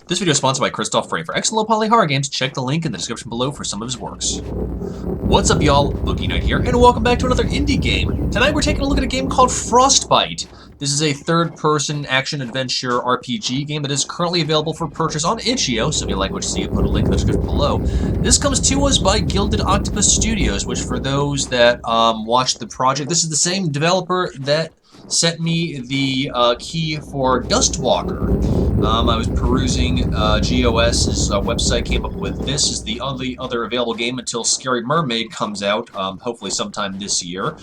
This video is sponsored by Christoph Frey. For excellent low-poly horror games, check the link in the description below for some of his works. What's up, y'all? Boogie Knight here, and welcome back to another indie game. Tonight we're taking a look at a game called Frostbite. This is a third-person action-adventure RPG game that is currently available for purchase on itch.io, so if you like what you see, I'll put a link in the description below. This comes to us by Gilded Octopus Studios, which for those that watched the project, this is the same developer that sent me the key for Dustwalker. I was perusing GOS's website, came up with this is the only other available game until Scary Mermaid comes out, hopefully sometime this year.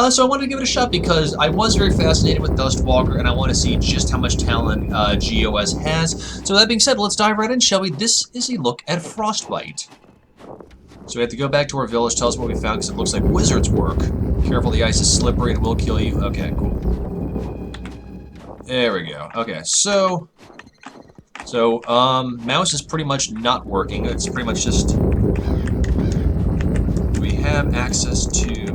So I wanted to give it a shot because I was very fascinated with Dustwalker, and I want to see just how much talent GOS has. So that being said, let's dive right in, shall we? This is a look at Frostbite. So we have to go back to our village, tell us what we found, because it looks like wizard's work. Careful, the ice is slippery and will kill you. Okay, cool. There we go. Okay, so mouse is pretty much not working. It's pretty much just... We have access to...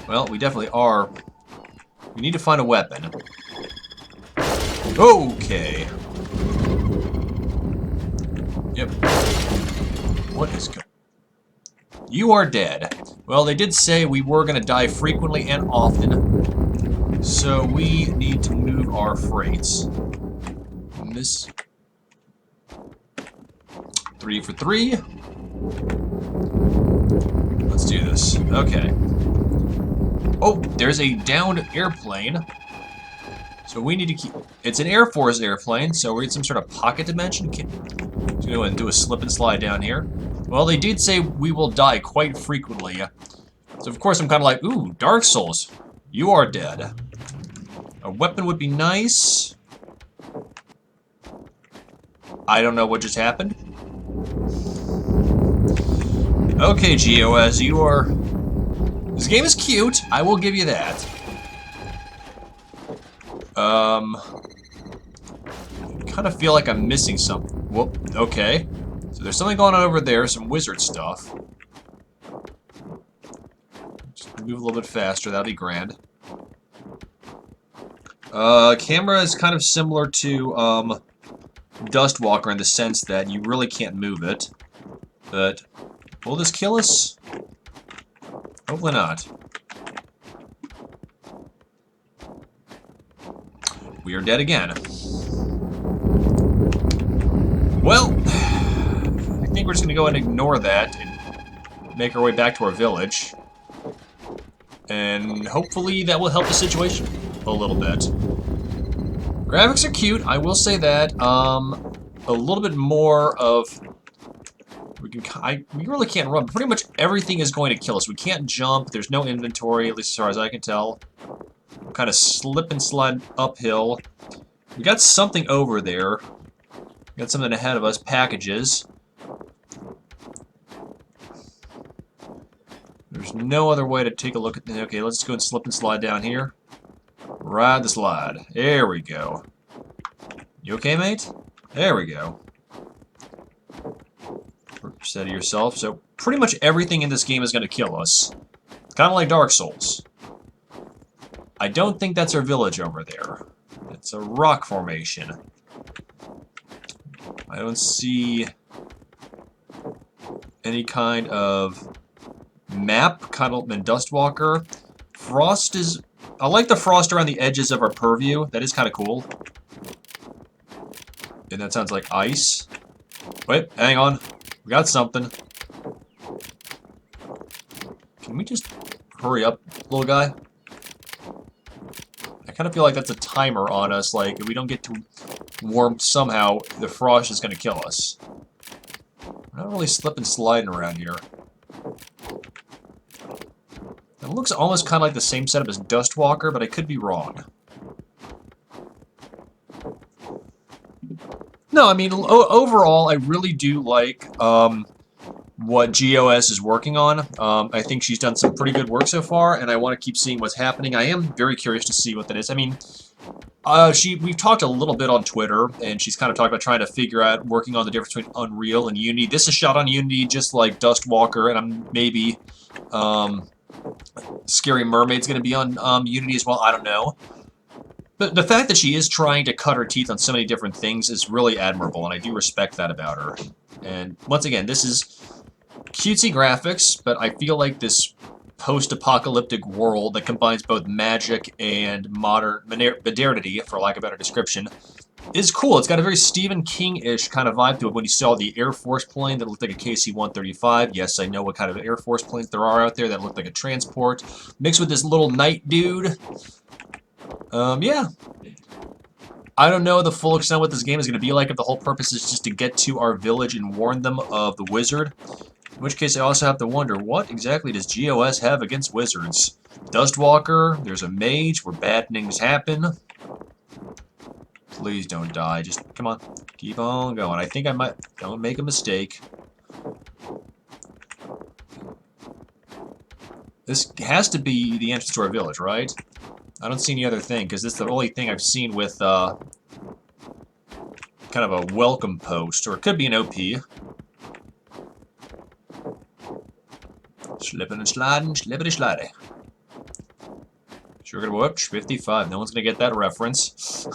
Well, we definitely are... We need to find a weapon. Okay. Yep. What is going... You are dead. Well, they did say we were going to die frequently and often, so we need to move our freights. And this... 3 for 3. Let's do this. Okay. Oh, there's a downed airplane. So we need to keep... It's an Air Force airplane, so we're in some sort of pocket dimension. Let's go and do a slip and slide down here. Well, they did say we will die quite frequently. So, of course, I'm kind of like, ooh, Dark Souls. You are dead. A weapon would be nice. I don't know what just happened. Okay, GOS, you are... This game is cute. I will give you that. I kind of feel like I'm missing something. Whoop, okay. So there's something going on over there, some wizard stuff. Just move a little bit faster, that'll be grand. Camera is kind of similar to Dustwalker in the sense that you really can't move it. But will this kill us? Hopefully not. We are dead again. Well, I think we're just going to go and ignore that and make our way back to our village. And hopefully that will help the situation a little bit. Graphics are cute, I will say that. A little bit more of... We really can't run. Pretty much everything is going to kill us. We can't jump, there's no inventory, at least as far as I can tell. Kind of slip and slide uphill. We got something over there. We got something ahead of us. Packages. There's no other way to take a look at... Okay, let's go and slip and slide down here. Ride the slide. There we go. You okay, mate? There we go. Set yourself. So, pretty much everything in this game is going to kill us. Kind of like Dark Souls. I don't think that's our village over there. It's a rock formation. I don't see any kind of map, kind of in Dustwalker. Frost is... I like the frost around the edges of our purview. That is kind of cool. And that sounds like ice. Wait, hang on. We got something. Can we just hurry up, little guy? I kind of feel like that's a timer on us, like, if we don't get to warm somehow, the frost is going to kill us. We're not really slipping and sliding around here. It looks almost kind of like the same setup as Dustwalker, but I could be wrong. No, I mean, overall, I really do like what GOS is working on. I think she's done some pretty good work so far, and I want to keep seeing what's happening. I am very curious to see what that is. I mean, we've talked a little bit on Twitter, and she's kind of talked about trying to figure out working on the difference between Unreal and Unity. This is shot on Unity, just like Dustwalker, and I'm maybe Scary Mermaid's going to be on Unity as well. I don't know. But the fact that she is trying to cut her teeth on so many different things is really admirable, and I do respect that about her. And once again, this is cutesy graphics, but I feel like this post-apocalyptic world that combines both magic and modern modernity, for lack of a better description, is cool. It's got a very Stephen King-ish kind of vibe to it when you saw the Air Force plane that looked like a KC-135. Yes, I know what kind of Air Force planes there are out there that look like a transport. Mixed with this little knight dude. Yeah. I don't know the full extent of what this game is going to be like if the whole purpose is just to get to our village and warn them of the wizard. In which case I also have to wonder, what exactly does GOS have against wizards? Dustwalker, there's a mage where bad things happen. Please don't die, just, come on, keep on going. I think I might, don't make a mistake. This has to be the entrance to our village, right? I don't see any other thing, because this is the only thing I've seen with, kind of a welcome post, or it could be an OP. Slipping and sliding, slippity sliding. Sugar whoops, 55. No one's gonna get that reference.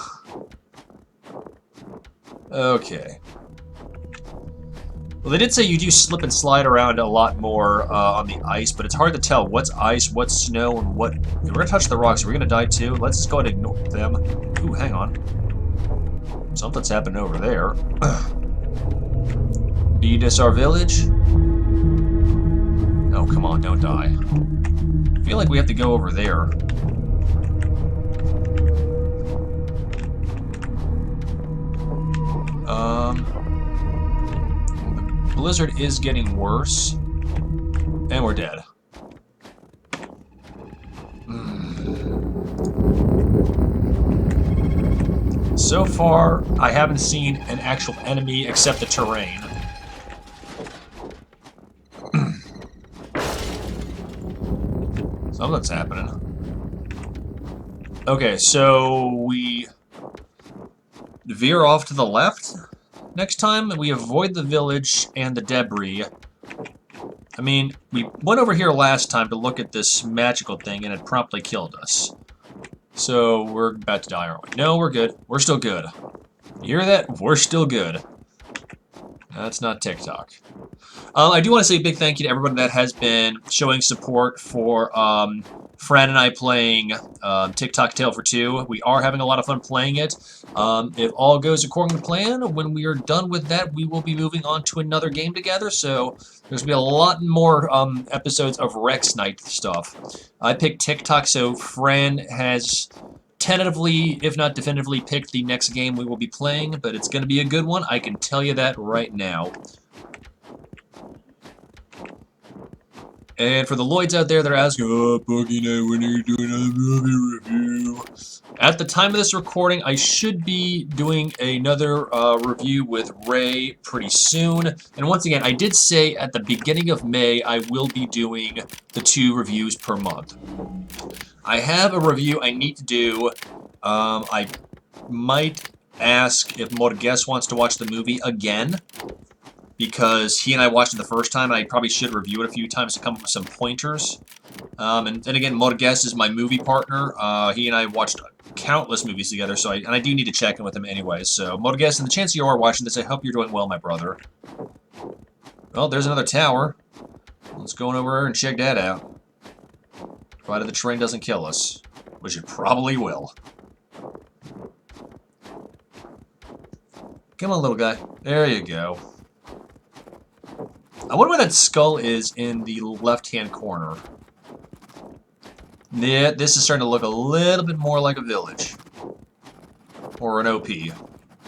Okay. Well, they did say you do slip and slide around a lot more on the ice, but it's hard to tell what's ice, what's snow, and what... If we're gonna touch the rocks, we're gonna die too. Let's just go ahead and ignore them. Ooh, hang on. Something's happening over there. Need this our village? Oh, come on, don't die. I feel like we have to go over there. The blizzard is getting worse. And we're dead. So far, I haven't seen an actual enemy except the terrain. Something's happening. Okay, so we veer off to the left next time, and we avoid the village and the debris. I mean, we went over here last time to look at this magical thing, and it promptly killed us. So we're about to die, aren't we? No, we're good. We're still good. You hear that? We're still good. That's not TikTok. I do want to say a big thank you to everybody that has been showing support for Fran and I playing TikTok Tale for Two. We are having a lot of fun playing it. If all goes according to plan, when we are done with that, we will be moving on to another game together. So there's going to be a lot more episodes of Rex Night stuff. I picked TikTok, so Fran has tentatively, if not definitively, picked the next game we will be playing, but it's going to be a good one. I can tell you that right now. And for the Lloyds out there that are asking, oh, Boogie Night, when are you doing another movie review? At the time of this recording, I should be doing another review with Ray pretty soon. And once again, I did say at the beginning of May, I will be doing the 2 reviews per month. I have a review I need to do. I might ask if Morgues wants to watch the movie again, because he and I watched it the first time, and I probably should review it a few times to come up with some pointers. And then again, Morgues is my movie partner. He and I watched countless movies together, so I do need to check in with him anyway. So, Morgues, and the chance you are watching this, I hope you're doing well, my brother. Well, there's another tower. Let's go on over and check that out. Provided the train doesn't kill us, which it probably will. Come on, little guy. There you go. I wonder where that skull is in the left-hand corner. Yeah, this is starting to look a little bit more like a village. Or an OP.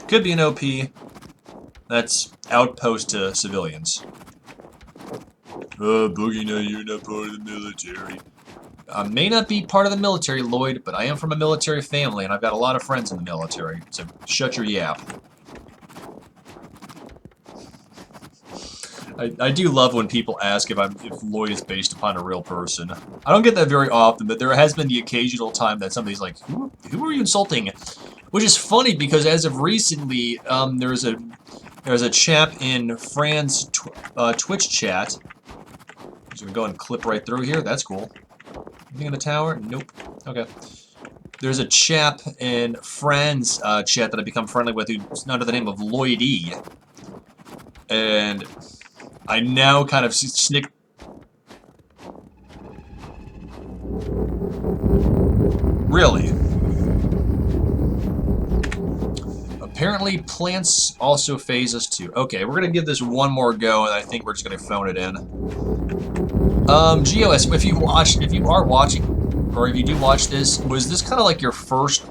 Could be an OP. That's outpost to civilians. Boogie, no, you're not part of the military. I may not be part of the military, Lloyd, but I am from a military family, and I've got a lot of friends in the military, so shut your yap. I do love when people ask if Lloyd is based upon a real person. I don't get that very often, but there has been the occasional time that somebody's like, who are you insulting? Which is funny, because as of recently, there's a chap in Fran's Twitch chat. I'm just gonna go and clip right through here. That's cool. Anything in the tower? Nope. Okay. there's a chap in Friends chat that I become friendly with who's under the name of Lloyd E. And I now kind of snick... Really? Apparently plants also phase us too. Okay, we're gonna give this one more go, and I think we're just gonna phone it in. GOS, if you are watching, or if you do watch this, was this kind of like your first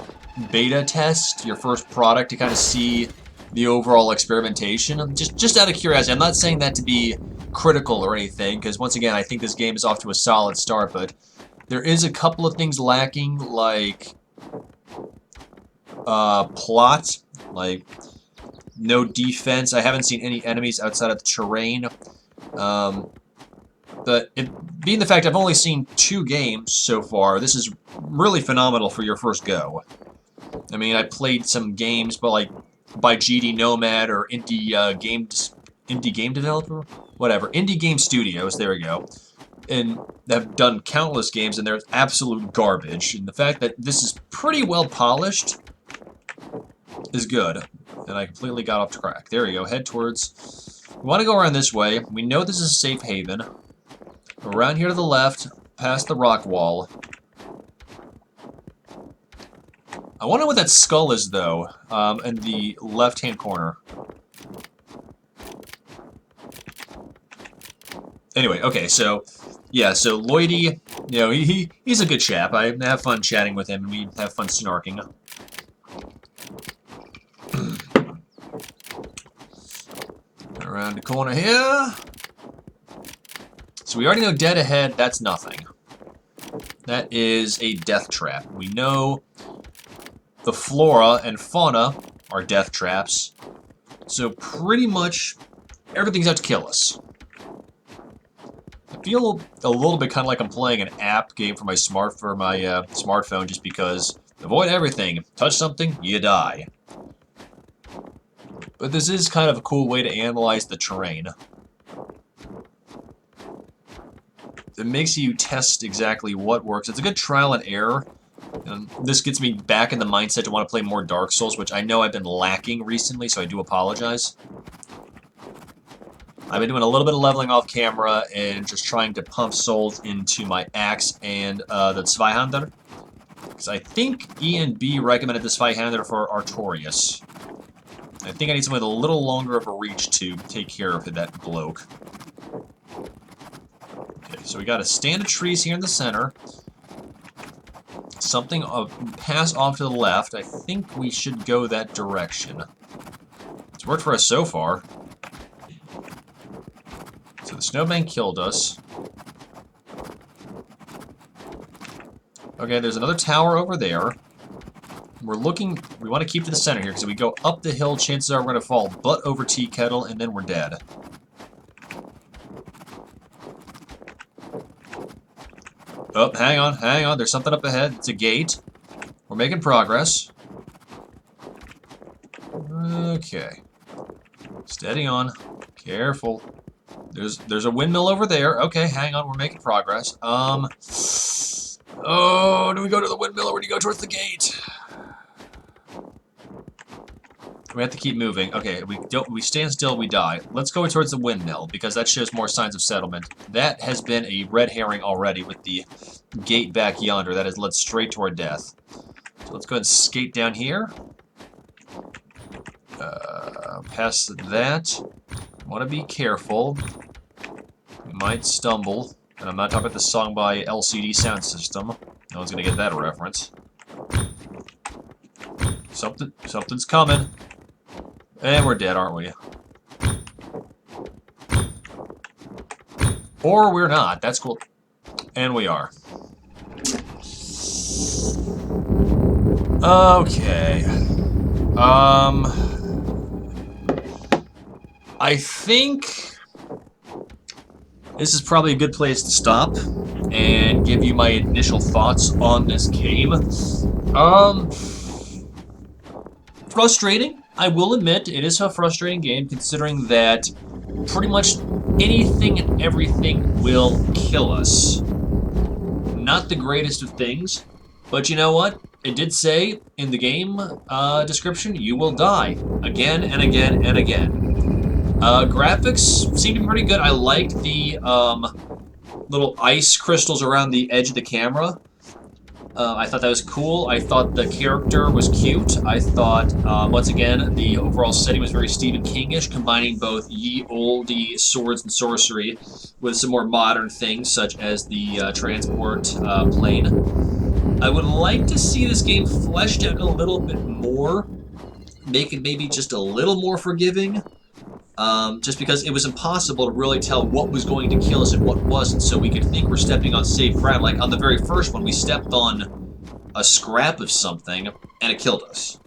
beta test, your first product to kind of see the overall experimentation? Just out of curiosity, I'm not saying that to be critical or anything, because once again, I think this game is off to a solid start, but there is a couple of things lacking, like plot, like no defense. I haven't seen any enemies outside of the terrain. But being the fact I've only seen 2 games so far, this is really phenomenal for your first go. I mean, I played some games, but like by GD Nomad or indie game developer, whatever, indie game studios. There we go, and have done countless games, and they're absolute garbage. And the fact that this is pretty well polished is good. And I completely got off track. There we go. Head towards. We want to go around this way. We know this is a safe haven. Around here to the left, past the rock wall. I wonder what that skull is, though, in the left-hand corner. Anyway, okay, so, yeah, so Lloydie, you know, he's a good chap. I have fun chatting with him, and we have fun snarking. Around the corner here. So we already know dead ahead, that's nothing. That is a death trap. We know the flora and fauna are death traps. So pretty much everything's out to kill us. I feel a little bit kind of like I'm playing an app game for my smartphone, just because avoid everything. Touch something, you die. But this is kind of a cool way to analyze the terrain. It makes you test exactly what works. It's a good trial and error. And this gets me back in the mindset to want to play more Dark Souls, which I know I've been lacking recently, so I do apologize. I've been doing a little bit of leveling off camera and just trying to pump souls into my axe and the Zweihander. Because I think E and B recommended the Zweihander for Artorias. I think I need someone with a little longer of a reach to take care of that bloke. Okay, so we got a stand of trees here in the center. Something pass off to the left. I think we should go that direction. It's worked for us so far. So the snowbank killed us. Okay, there's another tower over there. We're looking, we want to keep to the center here, because if we go up the hill, chances are we're going to fall butt over tea kettle, and then we're dead. Oh, hang on, there's something up ahead. It's a gate. We're making progress. Okay. Steady on. Careful. There's a windmill over there. Okay, hang on, we're making progress. Oh, do we go to the windmill or do we go towards the gate? We have to keep moving. Okay, we stand still, we die. Let's go towards the windmill, because that shows more signs of settlement. That has been a red herring already with the gate back yonder. That has led straight to our death. So let's go ahead and skate down here. Past that. Want to be careful. We might stumble. And I'm not talking about the song by LCD Sound System. No one's going to get that reference. Something's coming. And we're dead, aren't we? Or we're not. That's cool. And we are. Okay. I think this is probably a good place to stop and give you my initial thoughts on this game. Frustrating. I will admit, it is a frustrating game, considering that pretty much anything and everything will kill us. Not the greatest of things, but you know what? It did say in the game description, you will die again and again and again. Graphics seem to be pretty good. I liked the little ice crystals around the edge of the camera. I thought that was cool. I thought the character was cute. I thought, once again, the overall setting was very Stephen King-ish, combining both ye olde swords and sorcery with some more modern things, such as the transport plane. I would like to see this game fleshed out a little bit more, make it maybe just a little more forgiving. Just because it was impossible to really tell what was going to kill us and what wasn't, so we could think we're stepping on safe ground. Like on the very first one, we stepped on a scrap of something, and it killed us.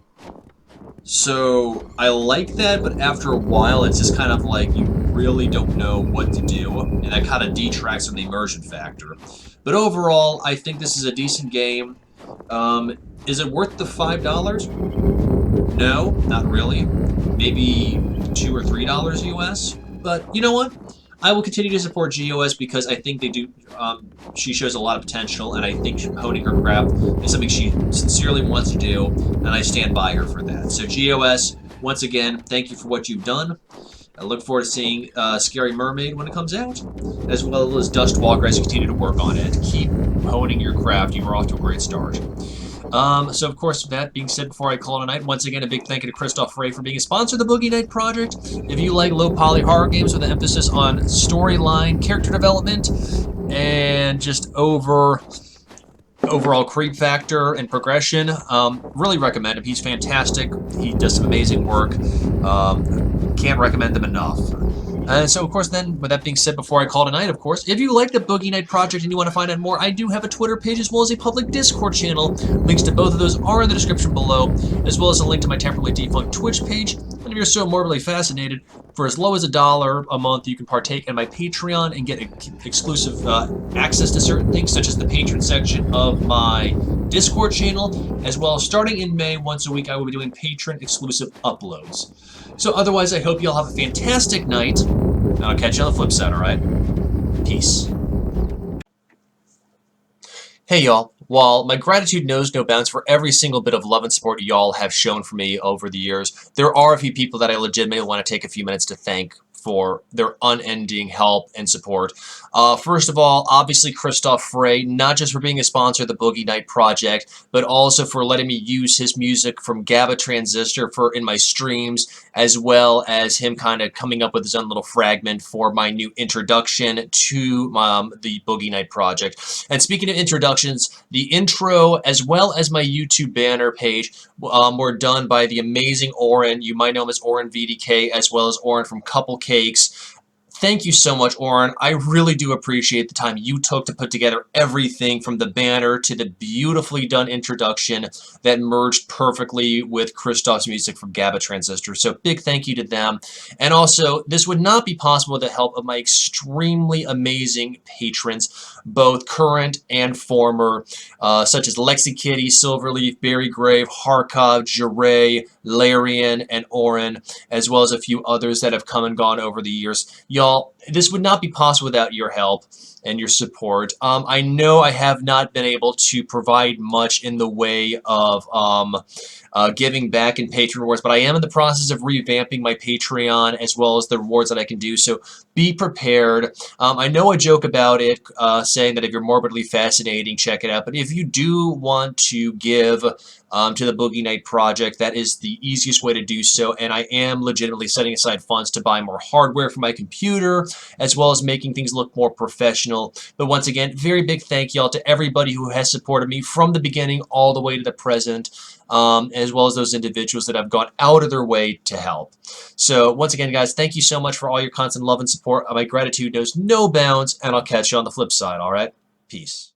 So I like that, but after a while, it's just kind of like you really don't know what to do, and that kind of detracts from the immersion factor. But overall, I think this is a decent game. Is it worth the $5? No, not really. Maybe $2 or $3 US. But you know what? I will continue to support GOS because I think they do. She shows a lot of potential, and I think honing her craft is something she sincerely wants to do, and I stand by her for that. So GOS, once again, thank you for what you've done. I look forward to seeing Scary Mermaid when it comes out, as well as Dustwalker as you continue to work on it. Keep honing your craft. You are off to a great start. So, of course, with that being said, before I call it a night, once again, a big thank you to Christoph Ray for being a sponsor of the Boogie Night Project. If you like low-poly horror games with an emphasis on storyline, character development, and just overall creep factor and progression, really recommend him. He's fantastic. He does some amazing work. Can't recommend them enough. So, of course, then, with that being said, before I call it a night, of course, if you like the Boogie Night Project and you want to find out more, I do have a Twitter page as well as a public Discord channel. Links to both of those are in the description below, as well as a link to my temporarily defunct Twitch page. And if you're so morbidly fascinated, for as low as $1 a month, you can partake in my Patreon and get exclusive access to certain things, such as the patron section of my Discord channel, as well as starting in May, once a week, I will be doing patron-exclusive uploads. So otherwise, I hope you all have a fantastic night, and I'll catch you on the flip side, alright? Peace. Hey y'all, while my gratitude knows no bounds for every single bit of love and support y'all have shown for me over the years, there are a few people that I legitimately want to take a few minutes to thank for their unending help and support. First of all, obviously Christoph Frey, not just for being a sponsor of the Boogie Night Project, but also for letting me use his music from GABA Transistor in my streams, as well as him kind of coming up with his own little fragment for my new introduction to the Boogie Night Project. And speaking of introductions, the intro as well as my YouTube banner page were done by the amazing Oren. You might know him as Oren VDK, as well as Oren from Couple Cakes. Thank you so much, Oren. I really do appreciate the time you took to put together everything from the banner to the beautifully done introduction that merged perfectly with Christoph's music from GABA Transistor. So big thank you to them. And also, this would not be possible with the help of my extremely amazing patrons, both current and former, such as Lexi Kitty, Silverleaf, Barry Grave, Harkov, Jeray, Larian, and Oren, as well as a few others that have come and gone over the years. Y'all, this would not be possible without your help and your support. I know I have not been able to provide much in the way of giving back in patron rewards, but I am in the process of revamping my Patreon as well as the rewards that I can do, so be prepared. I know I joke about it, saying that if you're morbidly fascinating, check it out, but if you do want to give to the Boogie Night Project, that is the easiest way to do so, and I am legitimately setting aside funds to buy more hardware for my computer, as well as making things look more professional. But once again, very big thank y'all to everybody who has supported me from the beginning all the way to the present, as well as those individuals that have gone out of their way to help. So once again, guys, thank you so much for all your constant love and support. My gratitude knows no bounds, and I'll catch you on the flip side, all right? Peace.